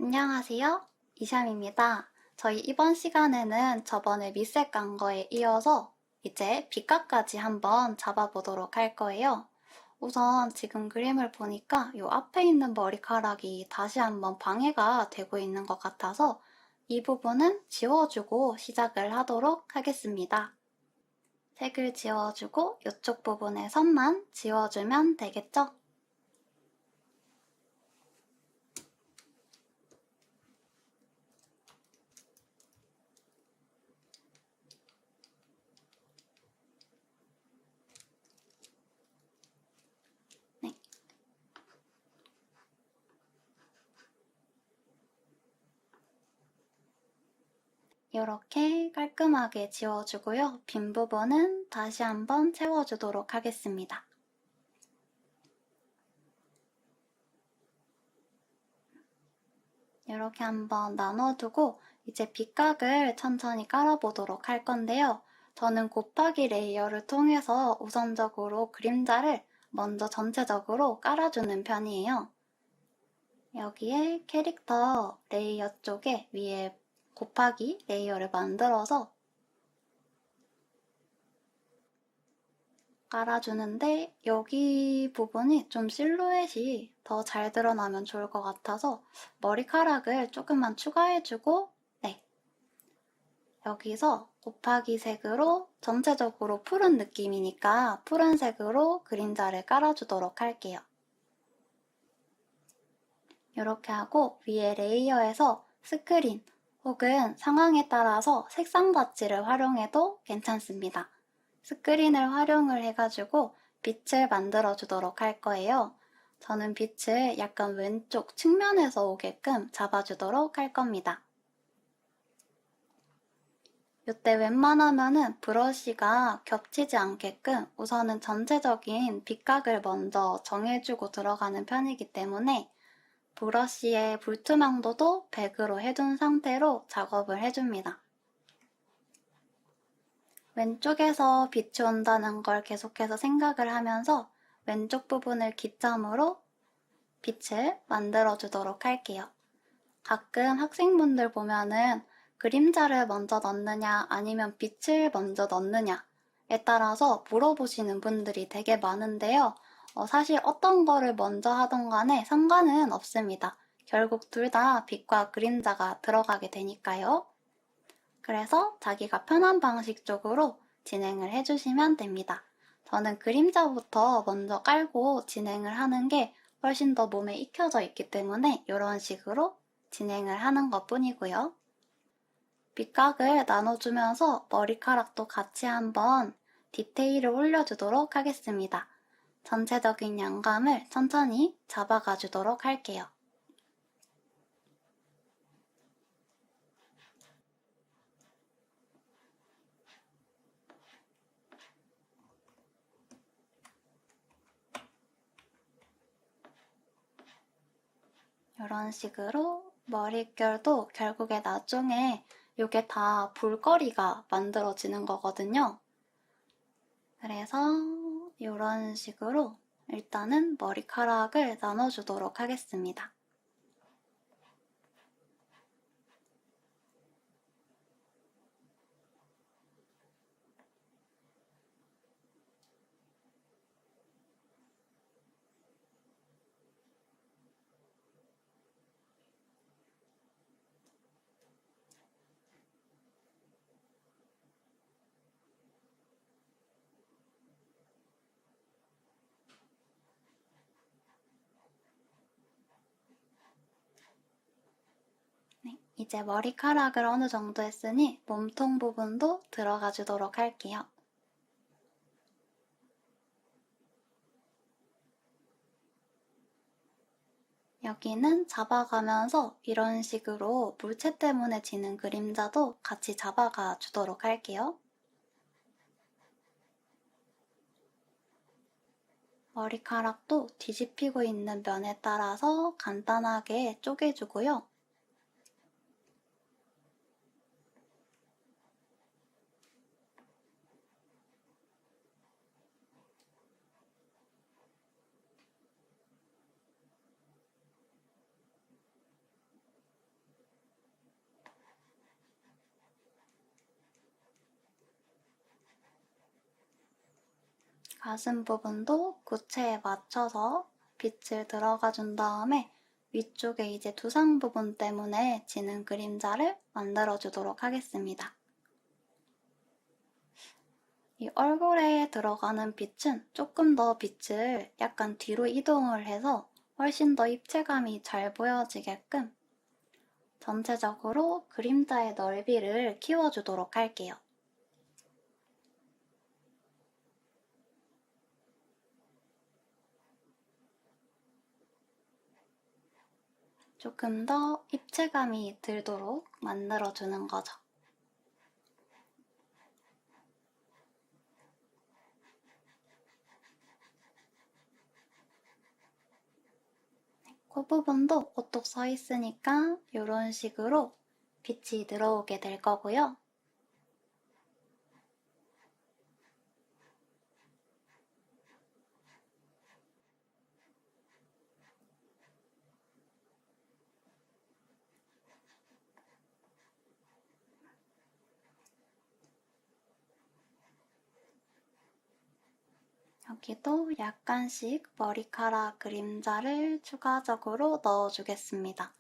안녕하세요. 이샴입니다. 저희 이번 시간에는 저번에 밑색 간 거에 이어서 이제 빗각까지 한번 잡아보도록 할 거예요. 우선 지금 그림을 보니까 이 앞에 있는 머리카락이 다시 한번 방해가 되고 있는 것 같아서 이 부분은 지워주고 시작을 하도록 하겠습니다. 색을 지워주고 이쪽 부분의 선만 지워주면 되겠죠? 네. 이렇게 깔끔하게 지워주고요. 빈 부분은 다시 한번 채워주도록 하겠습니다. 이렇게 한번 나눠두고 이제 빗각을 천천히 깔아보도록 할 건데요. 저는 곱하기 레이어를 통해서 우선적으로 그림자를 먼저 전체적으로 깔아주는 편이에요. 여기에 캐릭터 레이어 쪽에 위에 곱하기 레이어를 만들어서 깔아주는데 여기 부분이 좀 실루엣이 더 잘 드러나면 좋을 것 같아서 머리카락을 조금만 추가해주고 네, 여기서 곱하기 색으로 전체적으로 푸른 느낌이니까 푸른색으로 그림자를 깔아주도록 할게요. 이렇게 하고 위에 레이어에서 스크린 혹은 상황에 따라서 색상 받치를 활용해도 괜찮습니다. 스크린을 활용을 해가지고 빛을 만들어주도록 할 거예요. 저는 빛을 약간 왼쪽 측면에서 오게끔 잡아주도록 할 겁니다. 이때 웬만하면은 브러쉬가 겹치지 않게끔 우선은 전체적인 빛각을 먼저 정해주고 들어가는 편이기 때문에 브러쉬의 불투명도도 100으로 해둔 상태로 작업을 해줍니다. 왼쪽에서 빛이 온다는 걸 계속해서 생각을 하면서 왼쪽 부분을 기점으로 빛을 만들어주도록 할게요. 가끔 학생분들 보면은 그림자를 먼저 넣느냐 아니면 빛을 먼저 넣느냐에 따라서 물어보시는 분들이 되게 많은데요. 사실 어떤 거를 먼저 하던 간에 상관은 없습니다. 결국 둘 다 빛과 그림자가 들어가게 되니까요. 그래서 자기가 편한 방식 쪽으로 진행을 해주시면 됩니다. 저는 그림자부터 먼저 깔고 진행을 하는 게 훨씬 더 몸에 익혀져 있기 때문에 이런 식으로 진행을 하는 것 뿐이고요. 빛각을 나눠주면서 머리카락도 같이 한번 디테일을 올려주도록 하겠습니다. 전체적인 양감을 천천히 잡아가 주도록 할게요. 이런 식으로 머릿결도 결국에 나중에 이게 다 볼거리가 만들어지는 거거든요. 그래서 이런 식으로 일단은 머리카락을 나눠주도록 하겠습니다. 네, 이제 머리카락을 어느 정도 했으니 몸통 부분도 들어가 주도록 할게요. 여기는 잡아가면서 이런 식으로 물체 때문에 지는 그림자도 같이 잡아가 주도록 할게요. 머리카락도 뒤집히고 있는 면에 따라서 간단하게 쪼개주고요. 가슴 부분도 구체에 맞춰서 빛을 들어가 준 다음에 위쪽에 이제 두상 부분 때문에 지는 그림자를 만들어주도록 하겠습니다. 이 얼굴에 들어가는 빛은 조금 더 빛을 약간 뒤로 이동을 해서 훨씬 더 입체감이 잘 보여지게끔 전체적으로 그림자의 넓이를 키워주도록 할게요. 조금 더 입체감이 들도록 만들어주는 거죠. 그 부분도 오똑 서 있으니까 이런 식으로 빛이 들어오게 될 거고요. 여기도 약간씩 머리카락 그림자를 추가적으로 넣어주겠습니다.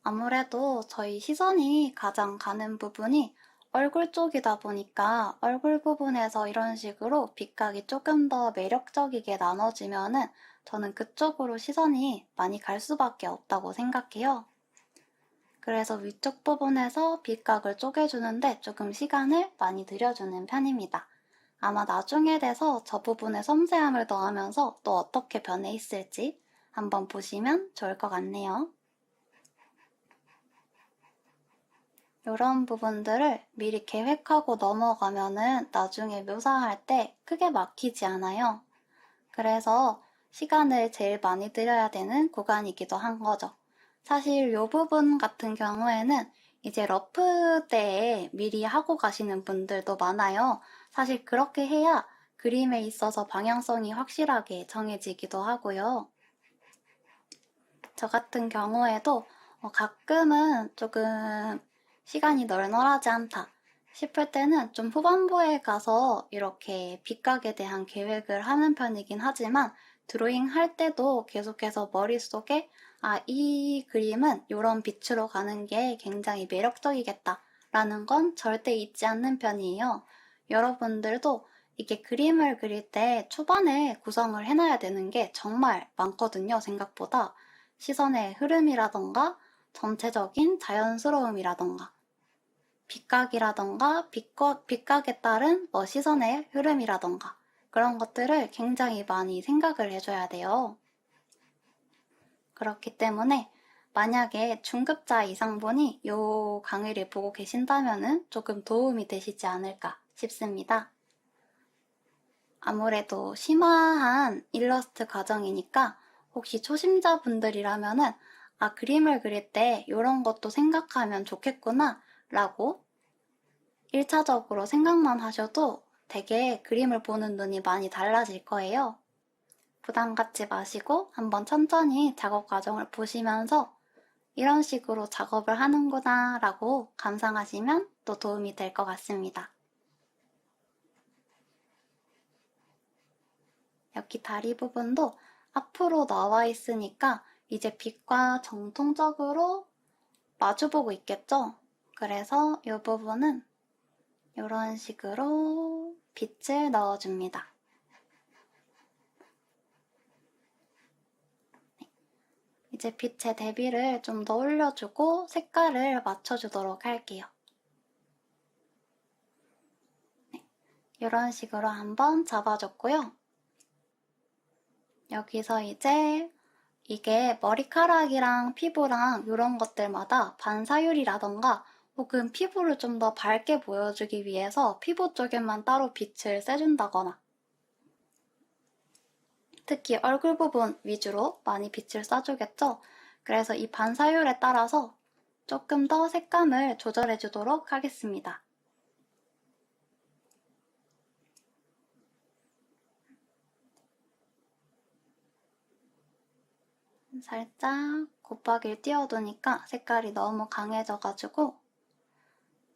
아무래도 저희 시선이 가장 가는 부분이 얼굴 쪽이다 보니까 얼굴 부분에서 이런 식으로 빛각이 조금 더 매력적이게 나눠지면은 저는 그쪽으로 시선이 많이 갈 수밖에 없다고 생각해요. 그래서 위쪽 부분에서 빛각을 쪼개주는데 조금 시간을 많이 들여주는 편입니다. 아마 나중에 돼서 저 부분에 섬세함을 더하면서 또 어떻게 변해 있을지 한번 보시면 좋을 것 같네요. 이런 부분들을 미리 계획하고 넘어가면은 나중에 묘사할 때 크게 막히지 않아요. 그래서 시간을 제일 많이 들여야 되는 구간이기도 한 거죠. 사실 이 부분 같은 경우에는 이제 러프 때에 미리 하고 가시는 분들도 많아요. 사실 그렇게 해야 그림에 있어서 방향성이 확실하게 정해지기도 하고요. 저 같은 경우에도 가끔은 조금 시간이 널널하지 않다 싶을 때는 좀 후반부에 가서 이렇게 빛각에 대한 계획을 하는 편이긴 하지만 드로잉 할 때도 계속해서 머릿속에 이 그림은 이런 빛으로 가는 게 굉장히 매력적이겠다 라는 건 절대 잊지 않는 편이에요. 여러분들도 이게 그림을 그릴 때 초반에 구성을 해놔야 되는 게 정말 많거든요, 생각보다. 시선의 흐름이라던가 전체적인 자연스러움이라던가 빛각이라던가 빛각에 따른 시선의 흐름이라던가 그런 것들을 굉장히 많이 생각을 해줘야 돼요. 그렇기 때문에 만약에 중급자 이상분이 이 강의를 보고 계신다면 조금 도움이 되시지 않을까 싶습니다. 아무래도 심화한 일러스트 과정이니까 혹시 초심자분들이라면은 그림을 그릴 때 이런 것도 생각하면 좋겠구나 라고 1차적으로 생각만 하셔도 되게 그림을 보는 눈이 많이 달라질 거예요. 부담 갖지 마시고 한번 천천히 작업 과정을 보시면서 이런 식으로 작업을 하는구나 라고 감상하시면 또 도움이 될 것 같습니다. 여기 다리 부분도 앞으로 나와 있으니까 이제 빛과 정통적으로 마주보고 있겠죠? 그래서 이 부분은 이런 식으로 빛을 넣어줍니다. 이제 빛의 대비를 좀 더 올려주고 색깔을 맞춰주도록 할게요. 이런 식으로 한번 잡아줬고요. 여기서 이제 이게 머리카락이랑 피부랑 이런 것들마다 반사율이라던가 혹은 피부를 좀 더 밝게 보여주기 위해서 피부 쪽에만 따로 빛을 쐬준다거나 특히 얼굴 부분 위주로 많이 빛을 쏴주겠죠? 그래서 이 반사율에 따라서 조금 더 색감을 조절해주도록 하겠습니다. 살짝 곱하기를 띄워두니까 색깔이 너무 강해져가지고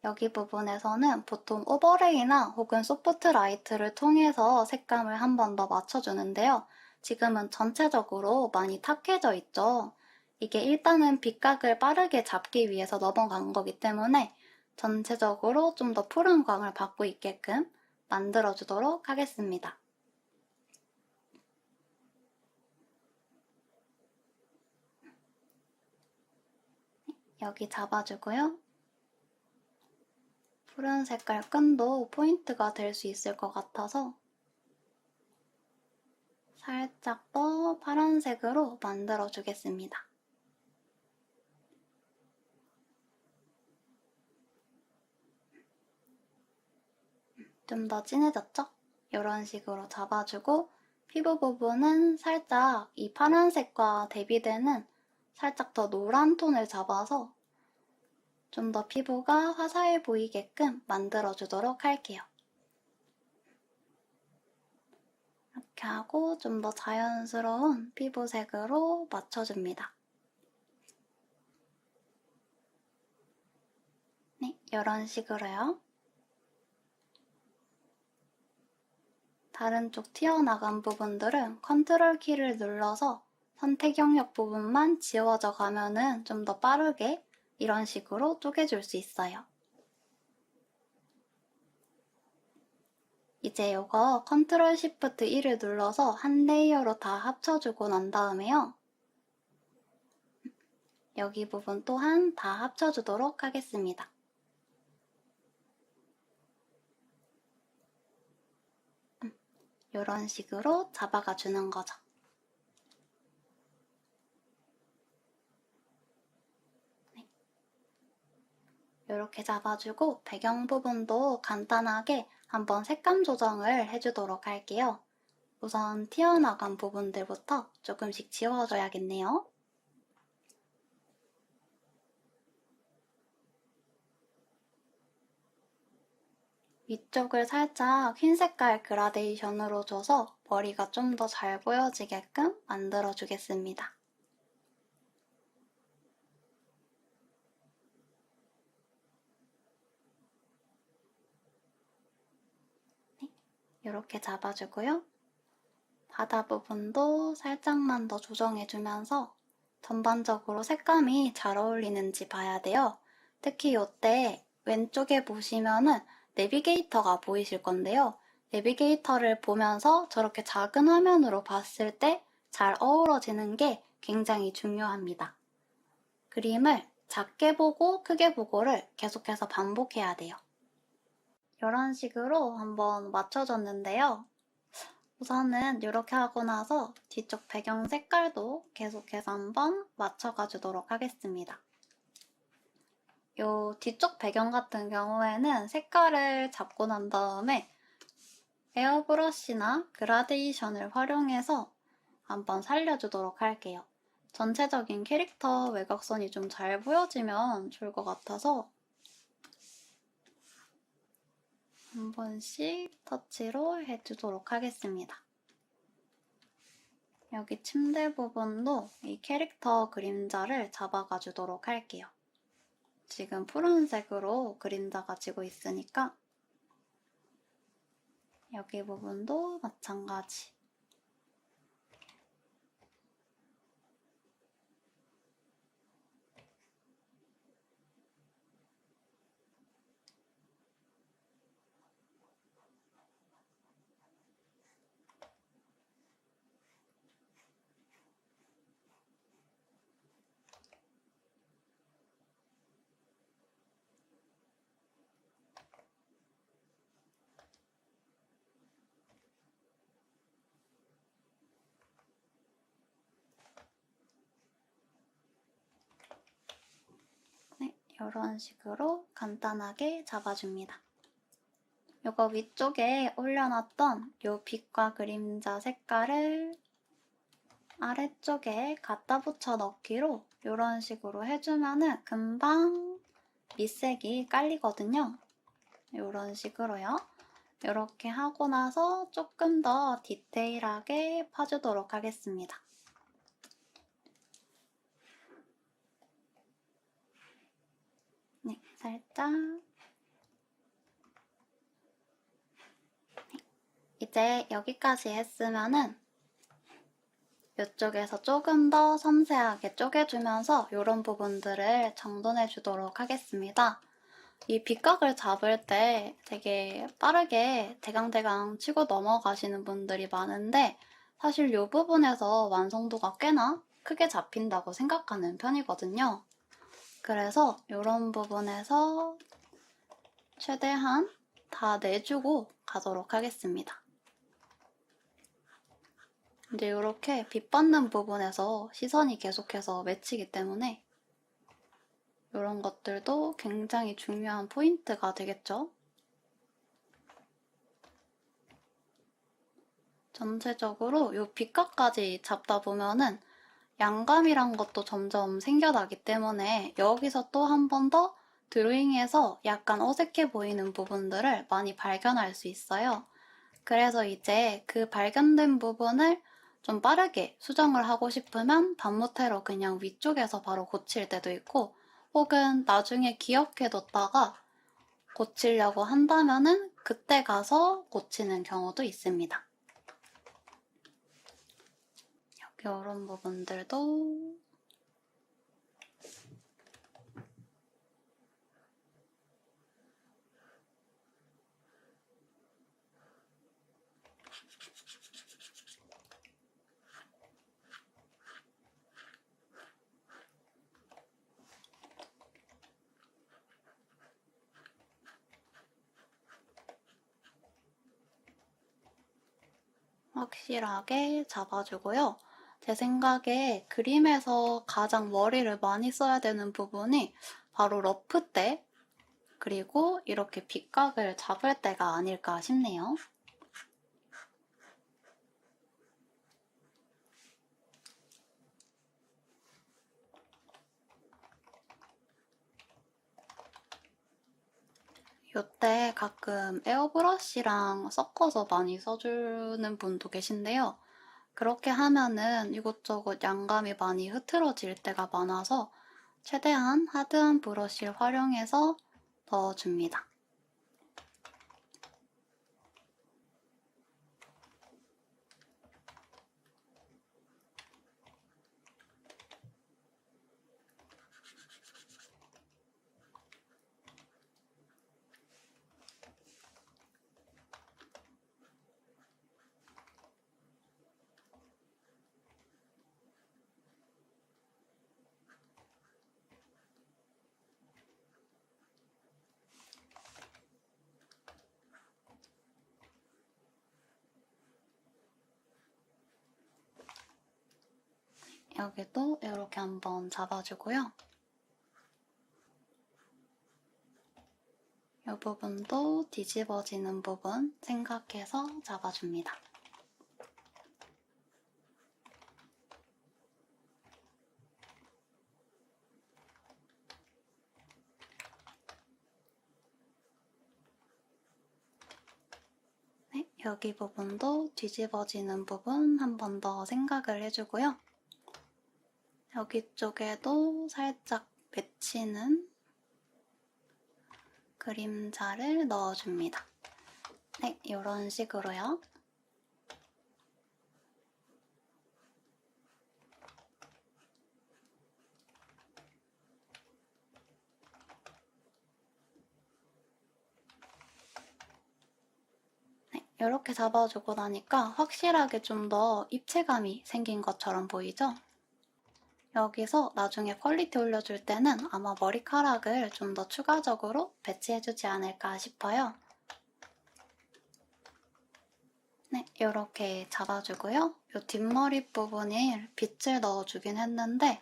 여기 부분에서는 보통 오버레이나 혹은 소프트 라이트를 통해서 색감을 한 번 더 맞춰주는데요. 지금은 전체적으로 많이 탁해져 있죠. 이게 일단은 빛각을 빠르게 잡기 위해서 넘어간 거기 때문에 전체적으로 좀 더 푸른 광을 받고 있게끔 만들어주도록 하겠습니다. 여기 잡아주고요. 푸른 색깔 끈도 포인트가 될 수 있을 것 같아서 살짝 더 파란색으로 만들어주겠습니다. 좀 더 진해졌죠? 이런 식으로 잡아주고 피부 부분은 살짝 이 파란색과 대비되는 살짝 더 노란 톤을 잡아서 좀 더 피부가 화사해 보이게끔 만들어주도록 할게요. 이렇게 하고 좀 더 자연스러운 피부색으로 맞춰줍니다. 네, 이런 식으로요. 다른 쪽 튀어나간 부분들은 컨트롤 키를 눌러서 선택 영역 부분만 지워져 가면은 좀 더 빠르게 이런 식으로 쪼개줄 수 있어요. 이제 이거 컨트롤 시프트 1을 눌러서 한 레이어로 다 합쳐주고 난 다음에요. 여기 부분 또한 다 합쳐주도록 하겠습니다. 이런 식으로 잡아가 주는 거죠. 네. 이렇게 잡아주고 배경 부분도 간단하게 한번 색감 조정을 해주도록 할게요. 우선 튀어나간 부분들부터 조금씩 지워줘야겠네요. 위쪽을 살짝 흰 색깔 그라데이션으로 줘서 머리가 좀 더 잘 보여지게끔 만들어주겠습니다. 네, 이렇게 잡아주고요. 바다 부분도 살짝만 더 조정해주면서 전반적으로 색감이 잘 어울리는지 봐야 돼요. 특히 이때 왼쪽에 보시면은 내비게이터가 보이실 건데요. 내비게이터를 보면서 저렇게 작은 화면으로 봤을 때 잘 어우러지는 게 굉장히 중요합니다. 그림을 작게 보고 크게 보고를 계속해서 반복해야 돼요. 이런 식으로 한번 맞춰줬는데요. 우선은 이렇게 하고 나서 뒤쪽 배경 색깔도 계속해서 한번 맞춰가 주도록 하겠습니다. 이 뒤쪽 배경 같은 경우에는 색깔을 잡고 난 다음에 에어브러쉬나 그라데이션을 활용해서 한번 살려주도록 할게요. 전체적인 캐릭터 외곽선이 좀 잘 보여지면 좋을 것 같아서 한 번씩 터치로 해주도록 하겠습니다. 여기 침대 부분도 이 캐릭터 그림자를 잡아가 주도록 할게요. 지금 푸른색으로 그림자가 지고 있으니까 여기 부분도 마찬가지. 네, 이런 식으로 간단하게 잡아줍니다. 이거 위쪽에 올려놨던 이 빛과 그림자 색깔을 아래쪽에 갖다 붙여 넣기로 이런 식으로 해주면은 금방 밑색이 깔리거든요. 이런 식으로요. 이렇게 하고 나서 조금 더 디테일하게 파주도록 하겠습니다. 네, 살짝 이제 여기까지 했으면은 이쪽에서 조금 더 섬세하게 쪼개주면서 이런 부분들을 정돈해 주도록 하겠습니다. 이 빗각을 잡을 때 되게 빠르게 대강대강 치고 넘어가시는 분들이 많은데 사실 이 부분에서 완성도가 꽤나 크게 잡힌다고 생각하는 편이거든요. 그래서 이런 부분에서 최대한 다 내주고 가도록 하겠습니다. 이제 이렇게 빛 받는 부분에서 시선이 계속해서 맺히기 때문에 이런 것들도 굉장히 중요한 포인트가 되겠죠. 전체적으로 이 빛각까지 잡다 보면은 양감이란 것도 점점 생겨나기 때문에 여기서 또 한 번 더 드로잉에서 약간 어색해 보이는 부분들을 많이 발견할 수 있어요. 그래서 이제 그 발견된 부분을 좀 빠르게 수정을 하고 싶으면 반모테로 그냥 위쪽에서 바로 고칠 때도 있고 혹은 나중에 기억해뒀다가 고치려고 한다면은 그때 가서 고치는 경우도 있습니다. 이런 부분들도 확실하게 잡아주고요. 제 생각에 그림에서 가장 머리를 많이 써야 되는 부분이 바로 러프 때 그리고 이렇게 빗각을 잡을 때가 아닐까 싶네요. 이때 가끔 에어브러쉬랑 섞어서 많이 써주는 분도 계신데요. 그렇게 하면은 이곳저곳 양감이 많이 흐트러질 때가 많아서 최대한 하드한 브러쉬를 활용해서 넣어줍니다. 여기도 이렇게 한번 잡아주고요. 이 부분도 뒤집어지는 부분 생각해서 잡아줍니다. 네, 여기 부분도 뒤집어지는 부분 한 번 더 생각을 해주고요. 여기 쪽에도 살짝 맺히는 그림자를 넣어줍니다. 네, 이런 식으로요. 네, 이렇게 잡아주고 나니까 확실하게 좀 더 입체감이 생긴 것처럼 보이죠? 여기서 나중에 퀄리티 올려줄 때는 아마 머리카락을 좀 더 추가적으로 배치해주지 않을까 싶어요. 네, 이렇게 잡아주고요. 이 뒷머리 부분에 빛을 넣어주긴 했는데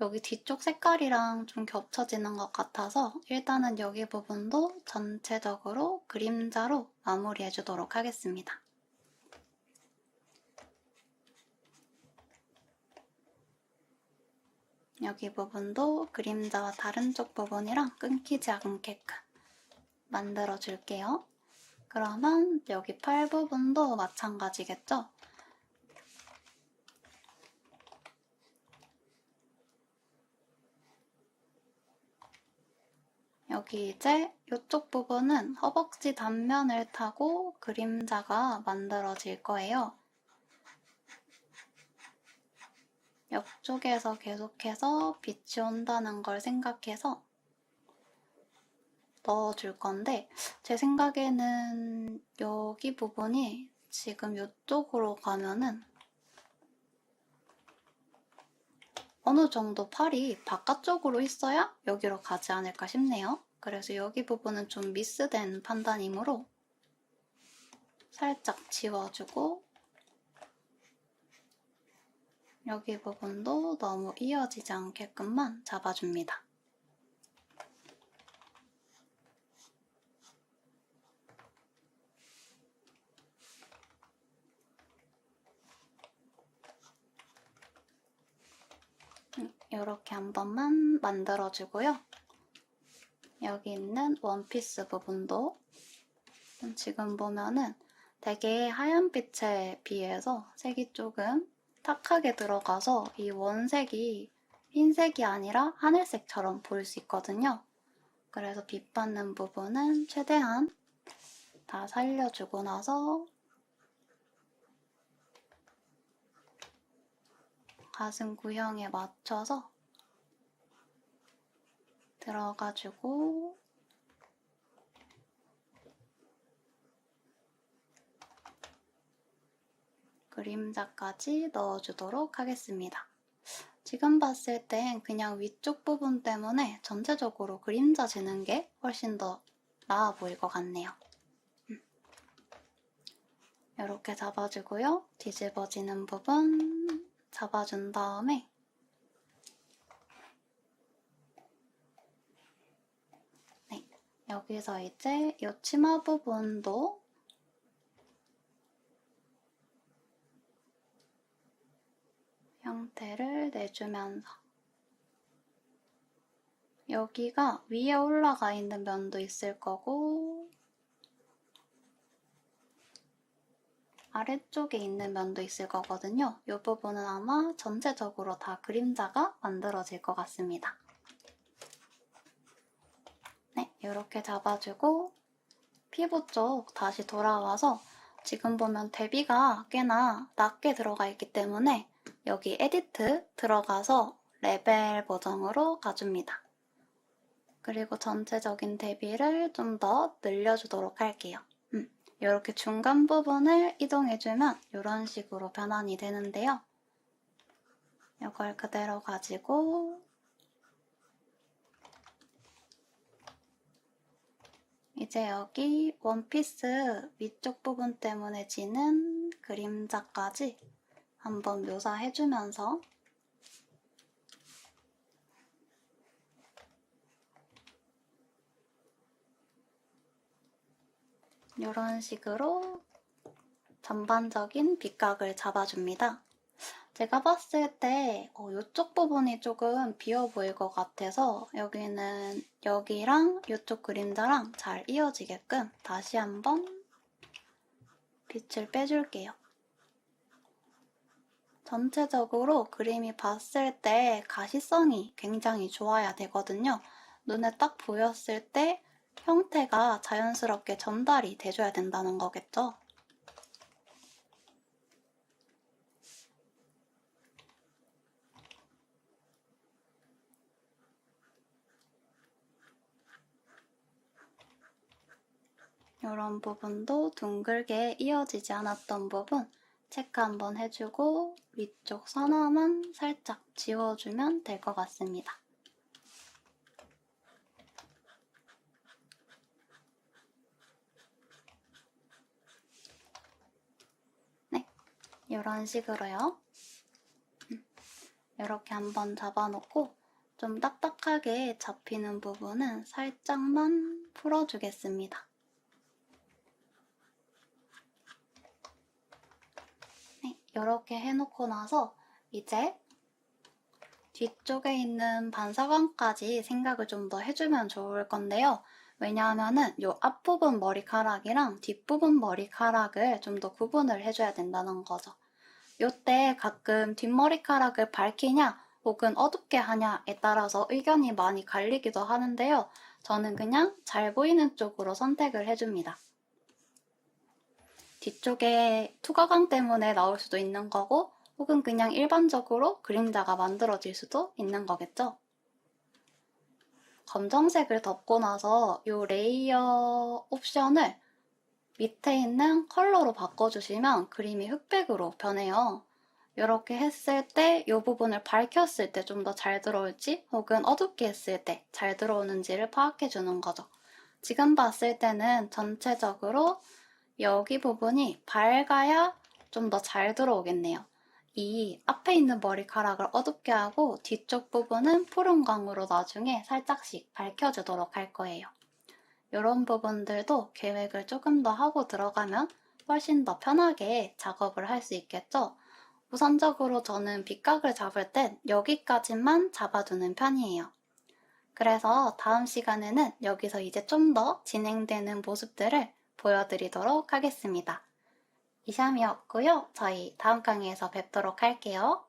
여기 뒤쪽 색깔이랑 좀 겹쳐지는 것 같아서 일단은 여기 부분도 전체적으로 그림자로 마무리해주도록 하겠습니다. 여기 부분도 그림자와 다른 쪽 부분이랑 끊기지 않게끔 만들어줄게요. 그러면 여기 팔 부분도 마찬가지겠죠? 여기 이제 이쪽 부분은 허벅지 단면을 타고 그림자가 만들어질 거예요. 옆쪽에서 계속해서 빛이 온다는 걸 생각해서 넣어줄 건데, 제 생각에는 여기 부분이 지금 이쪽으로 가면은 어느 정도 팔이 바깥쪽으로 있어야 여기로 가지 않을까 싶네요. 그래서 여기 부분은 좀 미스된 판단이므로 살짝 지워주고, 여기 부분도 너무 이어지지 않게끔만 잡아줍니다. 이렇게 한 번만 만들어주고요. 여기 있는 원피스 부분도 지금 보면은 되게 하얀 빛에 비해서 색이 조금 탁하게 들어가서 이 원색이 흰색이 아니라 하늘색처럼 보일 수 있거든요. 그래서 빛 받는 부분은 최대한 다 살려주고 나서 가슴 구형에 맞춰서 들어가주고 그림자까지 넣어주도록 하겠습니다. 지금 봤을 땐 그냥 위쪽 부분 때문에 전체적으로 그림자 지는 게 훨씬 더 나아 보일 것 같네요. 이렇게 잡아주고요. 뒤집어지는 부분 잡아준 다음에 여기서 이제 이 치마 부분도 형태를 내주면서 여기가 위에 올라가 있는 면도 있을 거고 아래쪽에 있는 면도 있을 거거든요. 이 부분은 아마 전체적으로 다 그림자가 만들어질 것 같습니다. 네, 이렇게 잡아주고 피부 쪽 다시 돌아와서 지금 보면 대비가 꽤나 낮게 들어가 있기 때문에 여기 에디트 들어가서 레벨 보정으로 가줍니다. 그리고 전체적인 대비를 좀 더 늘려주도록 할게요. 이렇게 중간 부분을 이동해주면 이런 식으로 변환이 되는데요. 이걸 그대로 가지고 이제 여기 원피스 위쪽 부분 때문에 지는 그림자까지 한번 묘사해주면서 이런 식으로 전반적인 빛각을 잡아줍니다. 제가 봤을 때 이쪽 부분이 조금 비어 보일 것 같아서 여기는 여기랑 이쪽 그림자랑 잘 이어지게끔 다시 한번 빛을 빼줄게요. 전체적으로 그림이 봤을 때 가시성이 굉장히 좋아야 되거든요. 눈에 딱 보였을 때 형태가 자연스럽게 전달이 돼줘야 된다는 거겠죠? 이런 부분도 둥글게 이어지지 않았던 부분 체크 한번 해주고 위쪽 선 하나만 살짝 지워주면 될 것 같습니다. 네, 이런 식으로요. 이렇게 한번 잡아놓고 좀 딱딱하게 잡히는 부분은 살짝만 풀어주겠습니다. 네, 이렇게 해놓고 나서 이제 뒤쪽에 있는 반사광까지 생각을 좀 더 해주면 좋을 건데요. 왜냐하면은 이 앞부분 머리카락이랑 뒷부분 머리카락을 좀 더 구분을 해줘야 된다는 거죠. 이때 가끔 뒷머리카락을 밝히냐 혹은 어둡게 하냐에 따라서 의견이 많이 갈리기도 하는데요. 저는 그냥 잘 보이는 쪽으로 선택을 해줍니다. 뒤쪽에 투과광 때문에 나올 수도 있는 거고 혹은 그냥 일반적으로 그림자가 만들어질 수도 있는 거겠죠? 검정색을 덮고 나서 이 레이어 옵션을 밑에 있는 컬러로 바꿔주시면 그림이 흑백으로 변해요. 이렇게 했을 때 이 부분을 밝혔을 때 좀 더 잘 들어올지 혹은 어둡게 했을 때 잘 들어오는지를 파악해주는 거죠. 지금 봤을 때는 전체적으로 여기 부분이 밝아야 좀 더 잘 들어오겠네요. 이 앞에 있는 머리카락을 어둡게 하고 뒤쪽 부분은 푸른 광으로 나중에 살짝씩 밝혀주도록 할 거예요. 이런 부분들도 계획을 조금 더 하고 들어가면 훨씬 더 편하게 작업을 할 수 있겠죠? 우선적으로 저는 빗각을 잡을 땐 여기까지만 잡아두는 편이에요. 그래서 다음 시간에는 여기서 이제 좀 더 진행되는 모습들을 보여드리도록 하겠습니다. 이샴이었고요. 저희 다음 강의에서 뵙도록 할게요.